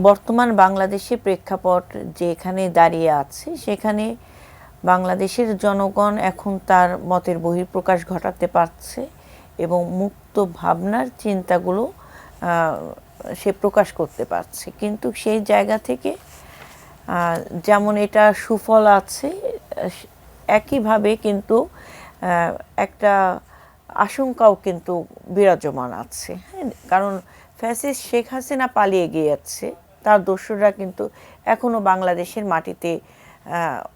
বর্তমান বাংলাদেশের প্রেক্ষাপট যেখানে দাঁড়িয়ে আছে সেখানে বাংলাদেশের জনগণ এখন তার মতের বহিঃপ্রকাশ ঘটাতে পারছে এবং মুক্ত ভাবনার চিন্তাগুলো সে প্রকাশ করতে পারছে, কিন্তু সেই জায়গা থেকে যেমন এটা সুফল আছে একইভাবে কিন্তু একটা আশঙ্কাও কিন্তু বিরাজমান আছে। হ্যাঁ, কারণ ফ্যাসিস্ট শেখ হাসিনা পালিয়ে গিয়েছে, তার দোসররা কিন্তু এখনও বাংলাদেশের মাটিতে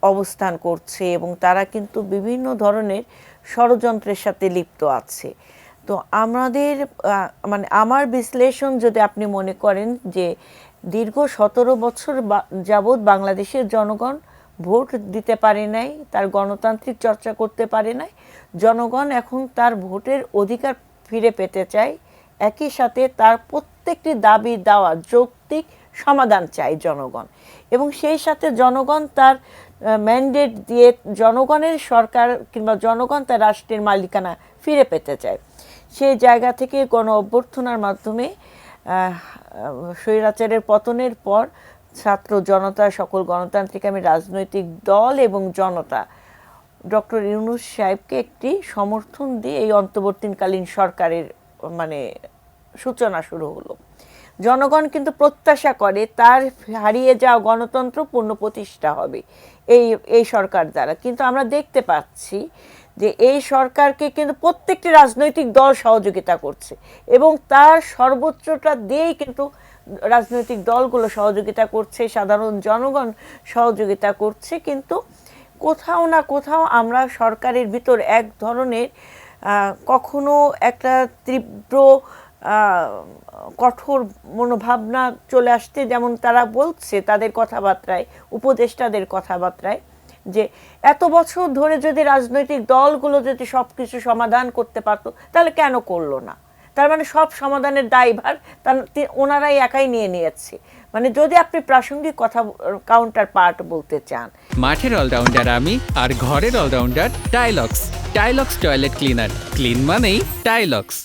অবস্থান করছে এবং তারা কিন্তু বিভিন্ন ধরনের ষড়যন্ত্রের সাথে লিপ্ত আছে। তো আমাদের মানে আমার বিশ্লেষণ, যদি আপনি মনে করেন যে দীর্ঘ 17 বছর যাবৎ বাংলাদেশের জনগণ ভোট দিতে পারে নাই, তার গণতান্ত্রিক চর্চা করতে পারে নাই, জনগণ এখন তার ভোটের অধিকার ফিরে পেতে চায়, একই সাথে তার প্রত্যেকটি দাবি দেওয়া যৌক্তিক সমাধান চায় জনগণ, এবং সেই সাথে জনগণ তার ম্যান্ডেট দিয়ে জনগণের সরকার কিংবা জনগণ তার রাষ্ট্রের মালিকানা ফিরে পেতে চায়। সেই জায়গা থেকে গণ অভ্যর্থনার মাধ্যমে স্বৈরাচারের পতনের পর ছাত্র জনতা, সকল গণতান্ত্রিক আমি রাজনৈতিক দল এবং জনতা ডক্টর ইউনূস সাহেবকে একটি সমর্থন দিয়ে এই অন্তর্বর্তীকালীন সরকারের মানে সূচনা শুরু হলো। জনগণ কিন্তু প্রত্যাশা করে তার হারিয়ে যাওয়া গণতন্ত্র পুনঃপ্রতিষ্ঠা হবে এই সরকার দ্বারা, কিন্তু আমরা দেখতে পাচ্ছি যে এই সরকারকে কিন্তু প্রত্যেকটি রাজনৈতিক দল সহযোগিতা করছে এবং তার সর্বোচ্চটা দিয়েই কিন্তু রাজনৈতিক দলগুলো সহযোগিতা করছে, সাধারণ জনগণ সহযোগিতা করছে, কিন্তু কোথাও না কোথাও আমরা সরকারের ভিতর এক ধরনের কখনো একটা তীব্র কঠোর মনোভাবনা চলে আসছে, যেমন তারা বলছে তাদের কথাবার্তায়, উপদেষ্টাদের কথাবার্তায়, যে এত বছর ধরে যদি রাজনৈতিক দলগুলো যদি সব কিছু সমাধান করতে পারতো তাহলে কেন করলো না। তার মানে সব সমাধানের দায়ভার ওনারাই একাই নিয়ে নিয়েছে। মানে যদি আপনি প্রাসঙ্গিক কথা কাউন্টার পার্ট বলতে চান, মাঠের অলরাউন্ডার আমি আর ঘরের allrounder Tylox. Tylox toilet cleaner, clean মানেই টাইলক্স।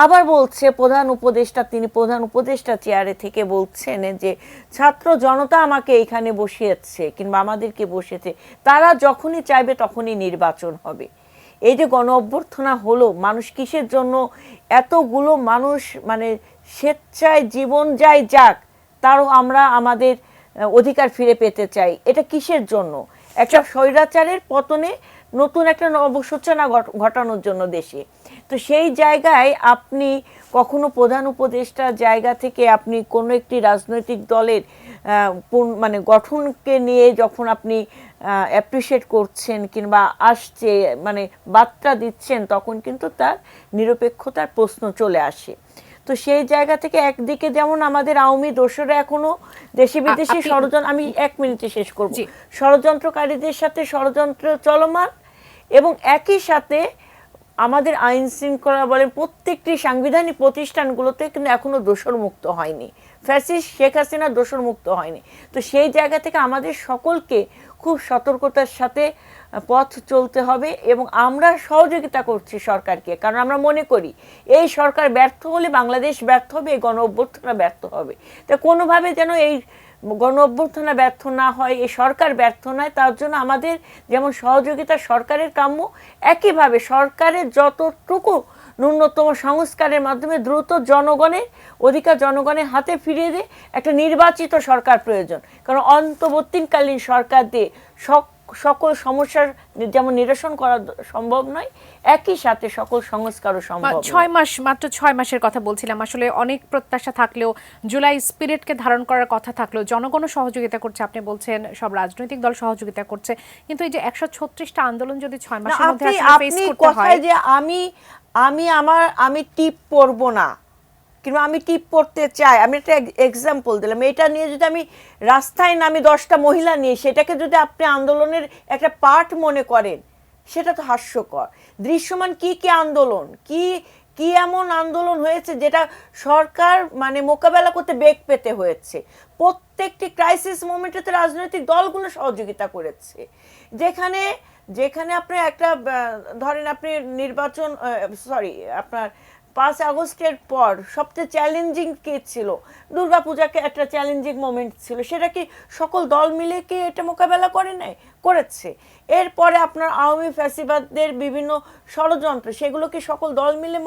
আবার বলছে প্রধান উপদেষ্টা, তিনি প্রধান উপদেষ্টা চেয়ারে থেকে বলছেন যে ছাত্র জনতা আমাকে এখানে বসিয়েছে কিংবা আমাদেরকে বসেছে, তারা যখনই চাইবে তখনই নির্বাচন হবে। এই যে গণ অভ্যর্থনা হলো, মানুষ কিসের জন্য এতগুলো মানুষ মানে স্বেচ্ছায় জীবন যায় যাক, তারও আমরা আমাদের অধিকার ফিরে পেতে চাই, এটা কিসের জন্য? একটা স্বৈরাচারের পতনে নতুন একটা নবসূচনা ঘটানোর জন্য দেশে। তো সেই জায়গায় আপনি কখনো প্রধান উপদেষ্টার জায়গা থেকে আপনি কোনো একটি রাজনৈতিক দলের মানে গঠনকে নিয়ে যখন আপনি অ্যাপ্রিসিয়েট করছেন কিংবা আসছে মানে বার্তা দিচ্ছেন, তখন কিন্তু তার নিরপেক্ষতার প্রশ্ন চলে আসে। তো সেই জায়গা থেকে একদিকে যেমন আমাদের আওয়ামী দোসররা এখনো দেশে বিদেশে ষড়যন্ত্র, আমি 1 মিনিটে শেষ করব, ষড়যন্ত্রকারীদের সাথে ষড়যন্ত্র চলমান, এবং একই সাথে আমাদের আইন শৃঙ্খলা বলেন প্রত্যেকটি সাংবিধানিক প্রতিষ্ঠানগুলোতে কিন্তু এখনো দোষর মুক্ত হয়নি, ফ্যাসিস্ট শেখ হাসিনা দোষর মুক্ত হয়নি। তো সেই জায়গা থেকে আমাদের সকলকে খুব সতর্কতার সাথে পথ চলতে হবে এবং আমরা সহযোগিতা করছি সরকারকে, কারণ আমরা মনে করি এই সরকার ব্যর্থ হলে বাংলাদেশ ব্যর্থ হবে, এই গণ অভ্যর্থনা ব্যর্থ হবে। তো কোনোভাবে যেন এই গণ অভ্যর্থনা ব্যর্থ না হয়, এই সরকার ব্যর্থ নয়, তার জন্য আমাদের যেমন সহযোগিতা সরকারের কাম্য, একইভাবে সরকারের যতটুকু ন্যূনতম সংস্কারের মাধ্যমে দ্রুত জনগণের অধিকার জনগণের হাতে ফিরিয়ে দিয়ে একটা নির্বাচিত সরকার প্রয়োজন, কারণ অন্তর্বর্তীকালীন সরকার দিয়ে সকল সমস্যার যেমন নিরসন করা সম্ভব নয়, একই সাথে সকল সংস্কারও সম্ভব। 6 মাস, মাত্র 6 মাসের কথা বলছিলাম। আসলে অনেক প্রত্যাশা থাকলেও, জুলাই স্পিরিটকে ধারণ করার কথা থাকলেও, জনগণও সহযোগিতা করছে, আপনি বলছেন সব রাজনৈতিক দল সহযোগিতা করছে, কিন্তু এই যে 136টা আন্দোলন যদি 6 মাসের মধ্যে আসলে ফেস করতে হয়, যে আমি টিপ পড়ব না কিংবা আমি টিপ পড়তে চাই, আমি একটা এক্সাম্পল দিলাম, এটা নিয়ে যদি আমি রাস্তায় নামি 10টা মহিলা নিয়ে, সেটাকে যদি আপনি আন্দোলনের একটা পার্ট মনে করেন, সেটা তো হাস্যকর। দৃশ্যমান কি কি আন্দোলন, কি কি এমন আন্দোলন হয়েছে যেটা সরকার মানে মোকাবেলা করতে বেগ পেতে হয়েছে। প্রত্যেকটি ক্রাইসিস মোমেন্টে রাজনৈতিক দলগুলো সহযোগিতা করেছে। যেখানে যেখানে আপনি একটা ধরেন আপনি নির্বাচন আপনার 5 আগস্টের পর সবচেয়ে চ্যালেঞ্জিং কে ছিল? দুর্গাপূজাকে একটা চ্যালেঞ্জিং মোমেন্ট ছিল, সেটা কি সকল দল মিলে কি এটা মোকাবেলা করে নাই? করেছে। এরপরে আপনার আওয়ামী ফ্যাসিবাদদের বিভিন্ন ষড়যন্ত্র, সেগুলো কি সকল দল মিলে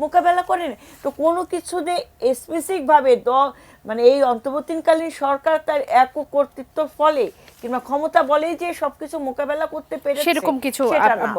মোকাবেলা করে নাই? তো কোনো কিছুতে স্পেসিফিকভাবে দল মানে এই অন্তর্বর্তীকালীন সরকার তার একক কর্তৃত্বর ফলে কিংবা ক্ষমতা বলেই যে সবকিছু মোকাবেলা করতে পেরেছে সেরকম কিছু সেটা না।